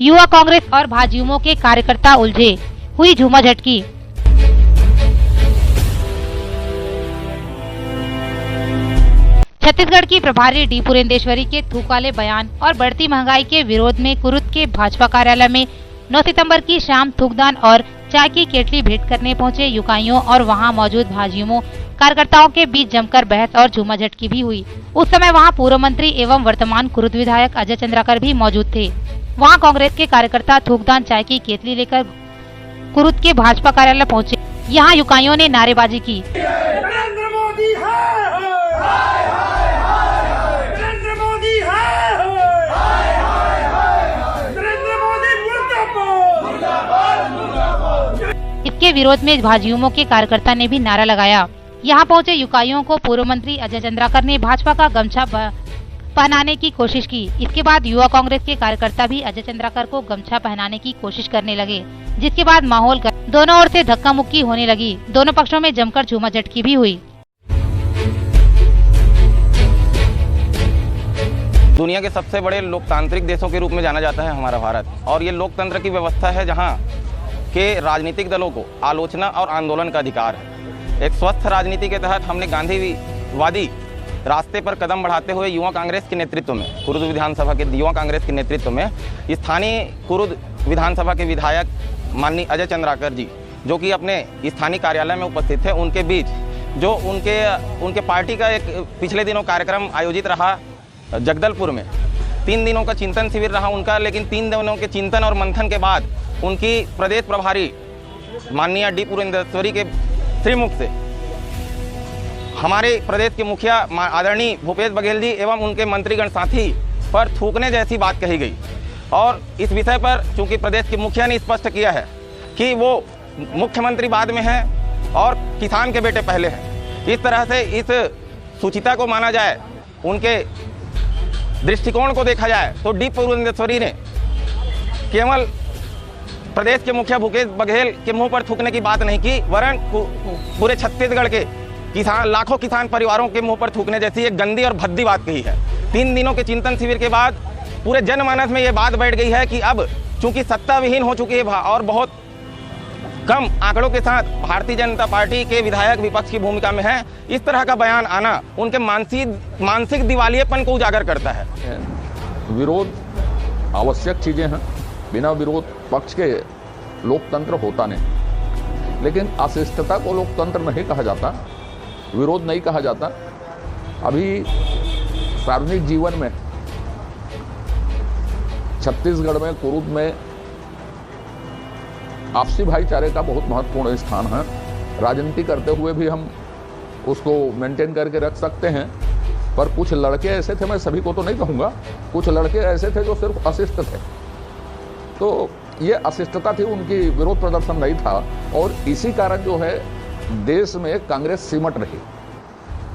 युवा कांग्रेस और भाजयुमो के कार्यकर्ता उलझे, हुई झूमाझटकी। छत्तीसगढ़ की प्रभारी डी पुरेंदेश्वरी के थूक वाले बयान और बढ़ती महंगाई के विरोध में कुरुद के भाजपा कार्यालय में 9 सितंबर की शाम थूकदान और चाय की केटली भेंट करने पहुंचे युकाइयों और वहां मौजूद भाजयुमो कार्यकर्ताओं के बीच जमकर बहस और झूमाझटकी भी हुई। उस समय वहां पूर्व मंत्री एवं वर्तमान कुरुद विधायक अजय चंद्राकर भी मौजूद थे। वहां कांग्रेस के कार्यकर्ता थूकदान चाय की केतली लेकर कुरुद के भाजपा कार्यालय पहुंचे। यहां युकाइयों ने नारेबाजी की। इसके विरोध में भाजयुमो के कार्यकर्ता ने भी नारा लगाया। यहाँ पहुंचे युकाइयों को पूर्व मंत्री अजय चंद्राकर ने भाजपा का गमछा पहनाने की कोशिश की। इसके बाद युवा कांग्रेस के कार्यकर्ता भी अजय चंद्राकर को गमछा पहनाने की कोशिश करने लगे, जिसके बाद माहौल दोनों ओर से धक्का मुक्की होने लगी। दोनों पक्षों में जमकर झूमाझटकी भी हुई। दुनिया के सबसे बड़े लोकतांत्रिक देशों के रूप में जाना जाता है हमारा भारत, और ये लोकतंत्र की व्यवस्था है जहाँ के राजनीतिक दलों को आलोचना और आंदोलन का अधिकार है। एक स्वस्थ राजनीति के तहत हमने गांधीवादी रास्ते पर कदम बढ़ाते हुए युवा कांग्रेस के नेतृत्व में, कुरुद विधानसभा के युवा कांग्रेस के नेतृत्व में स्थानीय कुरुद विधानसभा के विधायक माननीय अजय चंद्राकर जी, जो कि अपने स्थानीय कार्यालय में उपस्थित थे, उनके बीच जो उनके पार्टी का एक पिछले दिनों कार्यक्रम आयोजित रहा जगदलपुर में। 3 दिनों का चिंतन शिविर रहा उनका, लेकिन 3 दिनों के चिंतन और मंथन के बाद उनकी प्रदेश प्रभारी माननीय डी पुरेंदेश्वरी के श्रीमुख से हमारे प्रदेश के मुखिया आदरणीय भूपेश बघेल जी एवं उनके मंत्रीगण साथी पर थूकने जैसी बात कही गई। और इस विषय पर चूंकि प्रदेश के मुखिया ने स्पष्ट किया है कि वो मुख्यमंत्री बाद में है और किसान के बेटे पहले हैं, इस तरह से इस सूचिता को माना जाए, उनके दृष्टिकोण को देखा जाए तो डी पुरेंदेश्वरी ने केवल प्रदेश के मुखिया भूपेश बघेल के मुंह पर थूकने की बात नहीं की, वरन पूरे छत्तीसगढ़ के लाखों किसान परिवारों के मुंह पर थूकने जैसी एक गंदी और भद्दी बात कही है। 3 दिनों के चिंतन शिविर के बाद पूरे जनमानस में ये बात बैठ गई है कि अब चूंकि सत्ता विहीन हो चुकी है और बहुत कम आंकड़ों के साथ भारतीय जनता पार्टी के विधायक विपक्ष की भूमिका में है, इस तरह का बयान आना उनके मानसिक दिवालियेपन को उजागर करता है। विरोध आवश्यक चीजें हैं, बिना विरोध पक्ष के लोकतंत्र होता नहीं। लेकिन अशिष्टता को लोकतंत्र नहीं कहा जाता, विरोध नहीं कहा जाता। अभी सार्वजनिक जीवन में छत्तीसगढ़ में कुरुद में आपसी भाईचारे का बहुत महत्वपूर्ण स्थान है। राजनीति करते हुए भी हम उसको मेंटेन करके रख सकते हैं, पर कुछ लड़के ऐसे थे, मैं सभी को तो नहीं कहूँगा, कुछ लड़के ऐसे थे जो सिर्फ अशिष्ट थे। तो ये अशिष्टता थी, उनकी विरोध प्रदर्शन नहीं था, और इसी कारण जो है देश में कांग्रेस सिमट रही।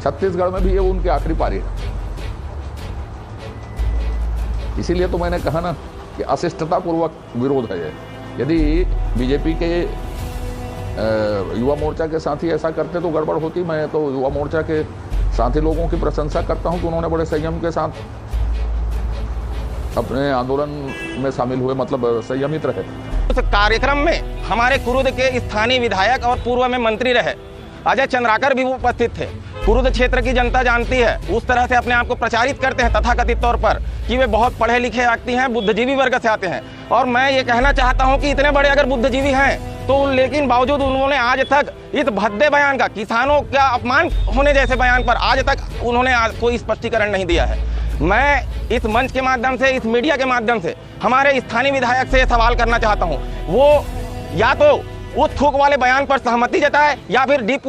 छत्तीसगढ़ में भी ये उनकी आखिरी पारी है। इसीलिए तो मैंने कहा ना कि अशिष्टता पूर्वक विरोध है ये। यदि बीजेपी के युवा मोर्चा के साथी ऐसा करते तो गड़बड़ होती। मैं तो युवा मोर्चा के साथी लोगों की प्रशंसा करता हूं कि उन्होंने बड़े संयम के साथ अपने आंदोलन में शामिल हुए, मतलब संयमित रहे। उस कार्यक्रम में हमारे कुरुद के स्थानीय विधायक और पूर्व में मंत्री रहे अजय चंद्राकर भी उपस्थित थे। कुरुद क्षेत्र की जनता जानती है, उस तरह से अपने आप को प्रचारित करते हैं तथाकथित तौर पर कि वे बहुत पढ़े लिखे व्यक्ति हैं, बुद्धिजीवी वर्ग से आते हैं। और मैं ये कहना चाहता हूं कि इतने बड़े अगर बुद्धिजीवी हैं तो लेकिन बावजूद उन्होंने आज तक इस भद्दे बयान का, किसानों का अपमान होने जैसे बयान पर आज तक उन्होंने कोई स्पष्टीकरण नहीं दिया है। मैं इस मंच के माध्यम से, इस मीडिया के माध्यम से हमारे स्थानीय विधायक से सवाल करना चाहता हूं, वो या तो उस थूक वाले बयान पर सहमति जताए या फिर डी